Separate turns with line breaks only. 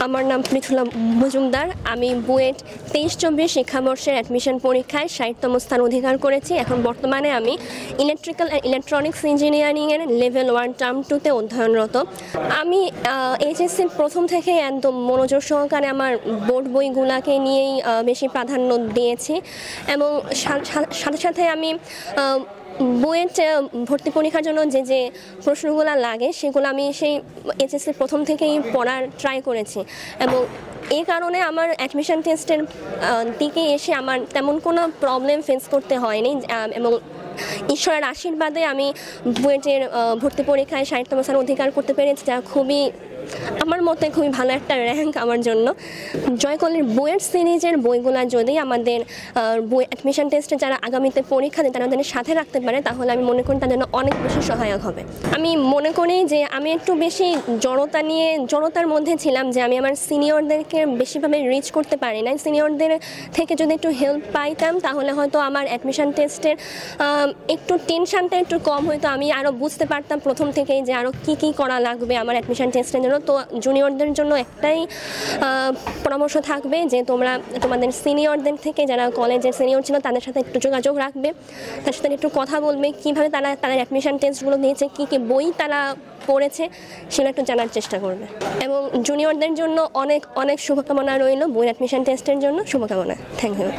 আমার নাম মিথুলা মজুমদার। আমি বুয়েট 23-24 শিক্ষাবর্ষের অ্যাডমিশন পরীক্ষায় 60তম স্থান অধিকার করেছি। এখন বর্তমানে আমি ইলেকট্রিক্যাল অ্যান্ড ইলেকট্রনিক্স ইঞ্জিনিয়ারিংয়ের লেভেল 1 টার্ম 2-তে অধ্যয়নরত। আমি এইচএসসির প্রথম থেকে একদম মনোযোগ সহকারে আমার বোর্ড বইগুলোকে নিয়েই বেশি প্রাধান্য দিয়েছি এবং সাথে সাথে আমি বুয়েট ভর্তি পরীক্ষার জন্য যে প্রশ্নগুলো লাগে সেগুলো আমি সেই এইচএসসির প্রথম থেকেই পড়ার ট্রাই করেছি এবং এই কারণে আমার অ্যাডমিশন টেস্টের দিকে এসে আমার তেমন কোনো প্রবলেম ফেস করতে হয়নি এবং ঈশ্বরের আশীর্বাদে আমি বুয়েটের ভর্তি পরীক্ষায় 60তম স্থান অধিকার করতে পেরেছি, যা খুবই আমার মতে খুবই ভালো একটা র্যাঙ্ক আমার জন্য। জয়কলের বুয়েট সিরিজের বইগুলো যদি আমাদের অ্যাডমিশন টেস্টে যারা আগামীতে পরীক্ষা দেয় তারা তাদের সাথে রাখতে পারে তাহলে আমি মনে করি তাদের জন্য অনেক বেশি সহায়ক হবে। আমি মনে করি যে আমি একটু বেশি জড়তার মধ্যে ছিলাম, যে আমি আমার সিনিয়রদেরকে বেশিভাবে রিচ করতে পারি না। সিনিয়রদের থেকে যদি একটু হেল্প পাইতাম তাহলে হয়তো আমার অ্যাডমিশন টেস্টের একটু টেনশনটা একটু কম হয়তো, আমি আরও বুঝতে পারতাম প্রথম থেকেই যে আরও কী করা লাগবে আমার অ্যাডমিশন টেস্টের জন্য। তো জুনিয়রদের জন্য একটাই পরামর্শ থাকবে যে তোমরা তোমাদের সিনিয়রদের থেকে, যারা কলেজের সিনিয়র ছিল তাদের সাথে একটু যোগাযোগ রাখবে, তার সাথে একটু কথা বলবে কীভাবে তাদের অ্যাডমিশন টেস্টগুলো দিয়েছে, কী বই তারা পড়েছে সেটা একটু জানার চেষ্টা করবে। এবং জুনিয়রদের জন্য অনেক অনেক শুভকামনা রইল বুয়েট অ্যাডমিশন টেস্টের জন্য। শুভকামনা। Thank you.